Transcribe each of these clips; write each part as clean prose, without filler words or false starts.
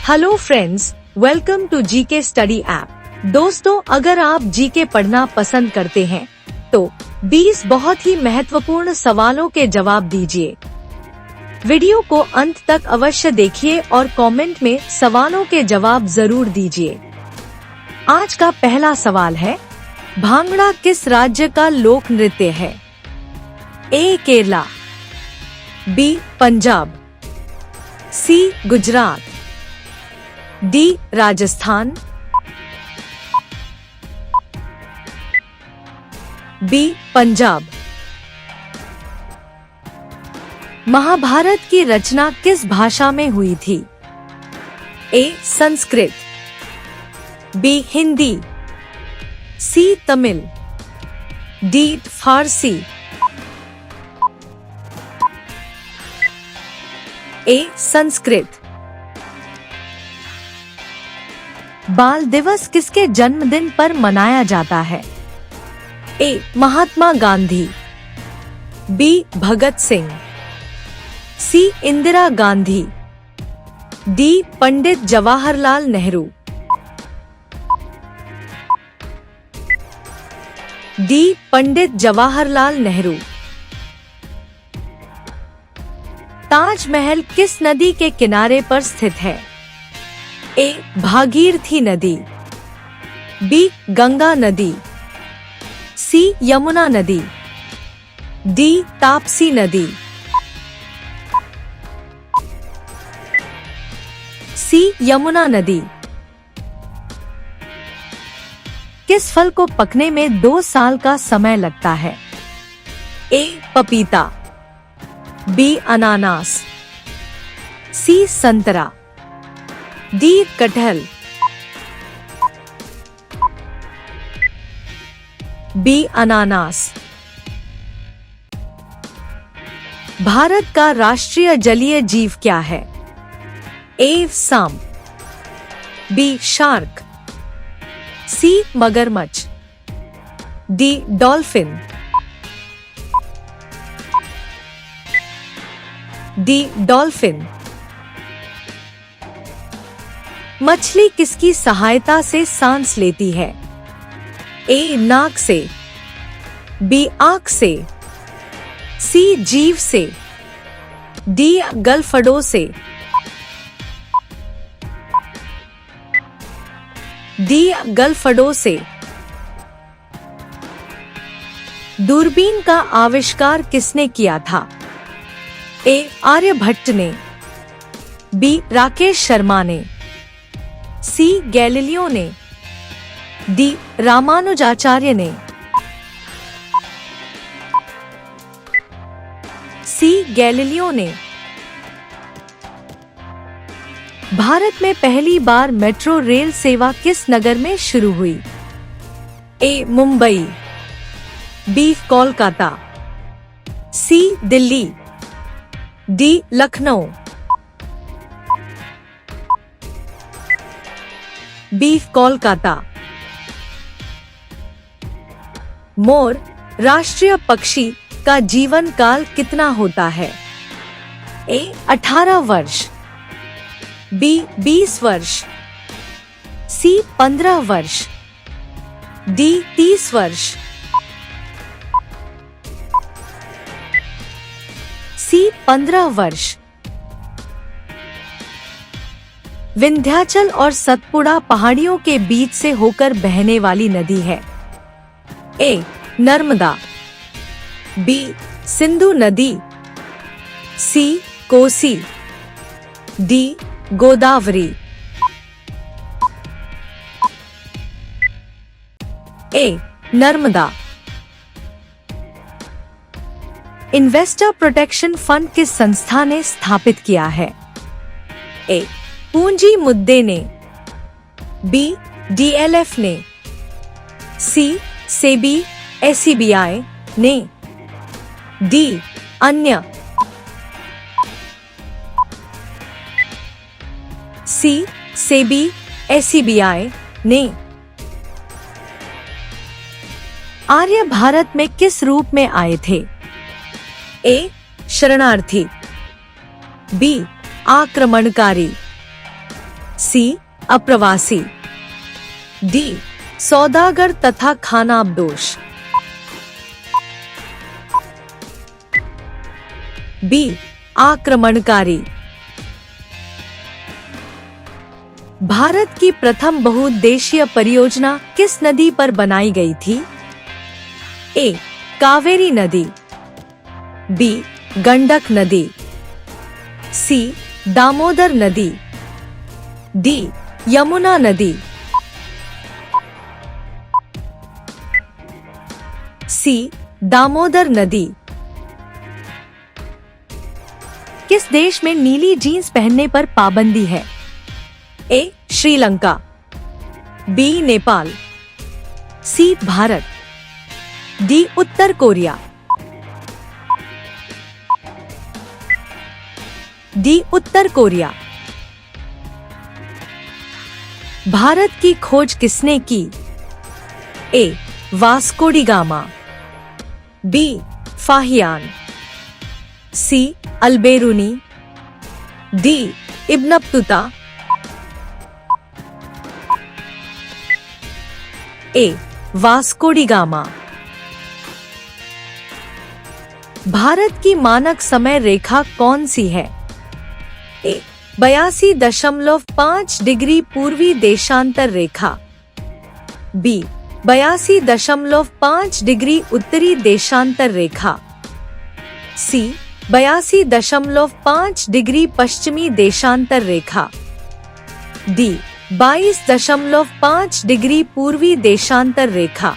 Hello friends, welcome to GK study app. दोस्तों, अगर आप जीके पढ़ना पसंद करते हैं तो 20 बहुत ही महत्वपूर्ण सवालों के जवाब दीजिए। वीडियो को अंत तक अवश्य देखिए और कमेंट में सवालों के जवाब जरूर दीजिए। आज का पहला सवाल है, भांगड़ा किस राज्य का लोक नृत्य है? ए केरला, बी पंजाब, सी गुजरात, डी राजस्थान, बी पंजाब। महाभारत की रचना किस भाषा में हुई थी? ए संस्कृत, बी हिंदी, सी तमिल, डी फारसी, ए संस्कृत। बाल दिवस किसके जन्मदिन पर मनाया जाता है? ए महात्मा गांधी, बी भगत सिंह, सी इंदिरा गांधी, डी पंडित जवाहरलाल नेहरू, डी पंडित जवाहरलाल नेहरू। ताजमहल किस नदी के किनारे पर स्थित है? ए भागीरथी नदी, बी गंगा नदी, सी यमुना नदी, डी ताप्ती नदी, सी यमुना नदी। किस फल को पकने में 2 साल का समय लगता है? ए पपीता, बी अनानास, सी संतरा, डी कटहल, बी अनानास। भारत का राष्ट्रीय जलीय जीव क्या है? ए सांप, बी शार्क, सी मगरमच्छ, डी डॉल्फिन, डी डॉल्फिन। मछली किसकी सहायता से सांस लेती है? ए नाक से, बी आंख से, सी जीभ से, डी गलफड़ों से, डी गलफड़ों से। दूरबीन का आविष्कार किसने किया था? ए आर्यभट्ट ने, बी राकेश शर्मा ने, सी गैलीलियो ने, डी रामानुजाचार्य ने, सी गैलीलियो ने। भारत में पहली बार मेट्रो रेल सेवा किस नगर में शुरू हुई? ए मुंबई, बी कोलकाता, सी दिल्ली, डी लखनऊ, बी कोलकाता। मोर राष्ट्रीय पक्षी का जीवन काल कितना होता है? ए 18 वर्ष, बी 20 वर्ष, सी 15 वर्ष, डी 30 वर्ष, सी 15 वर्ष। विंध्याचल और सतपुड़ा पहाड़ियों के बीच से होकर बहने वाली नदी है? ए नर्मदा, बी सिंधु नदी, सी कोसी, डी गोदावरी, ए नर्मदा। इन्वेस्टर प्रोटेक्शन फंड किस संस्था ने स्थापित किया है? ए पूंजी मुद्दे ने, बी डीएलएफ ने, सी सेबी एसबीआई ने, डी अन्य, सी सेबी एसबीआई ने। आर्य भारत में किस रूप में आए थे? ए शरणार्थी, बी आक्रमणकारी, सी अप्रवासी, डी सौदागर तथा खानाबदोश, बी आक्रमणकारी। भारत की प्रथम बहुउद्देशीय परियोजना किस नदी पर बनाई गई थी? ए कावेरी नदी, बी गंडक नदी, सी दामोदर नदी, डी यमुना नदी, सी दामोदर नदी। किस देश में नीली जीन्स पहनने पर पाबंदी है? A Sri Lanka, B Nepal, C Bharat, D उत्तर कोरिया, डी उत्तर कोरिया। भारत की खोज किसने की? A Vasco da Gama, B Fahien, C Alberuni, D Ibn Battuta, A Vasco da Gama. Bharat की मानक समय रेखा कौन सी है? ए 82.5 डिग्री पूर्वी देशांतर रेखा, बी 82.5 डिग्री उत्तरी देशांतर रेखा, सी 82.5 डिग्री पश्चिमी देशांतर रेखा, डी 22.5 डिग्री पूर्वी देशांतर रेखा।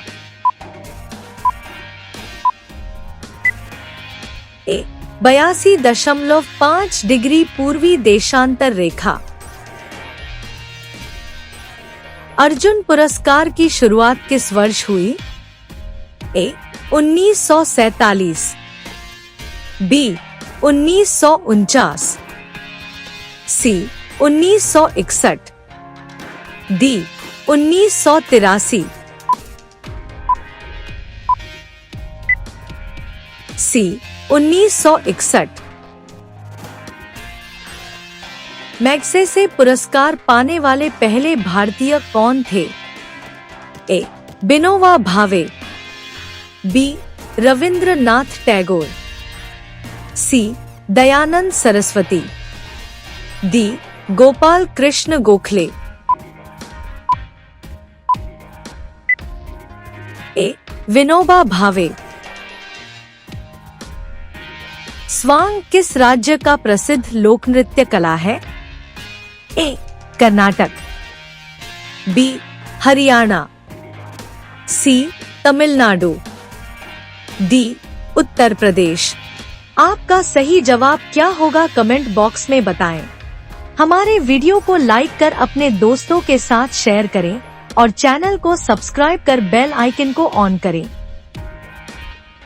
ए 82.5 डिग्री पूर्वी देशांतर रेखा। अर्जुन पुरस्कार की शुरुआत किस वर्ष हुई? ए 1947, बी 1949, सी 1961, डी 1983, सी 1961। मैग्सेसे पुरस्कार पाने वाले पहले भारतीय कौन थे? ए विनोबा भावे, बी रविंद्रनाथ टैगोर, सी दयानंद सरस्वती, डी गोपाल कृष्ण गोखले, ए विनोबा भावे। स्वांग किस राज्य का प्रसिद्ध लोक नृत्य कला है? ए कर्नाटक, बी हरियाणा, सी तमिलनाडु, डी उत्तर प्रदेश। आपका सही जवाब क्या होगा कमेंट बॉक्स में बताएं। हमारे वीडियो को लाइक कर अपने दोस्तों के साथ शेयर करें और चैनल को सब्सक्राइब कर बेल आइकन को ऑन करें।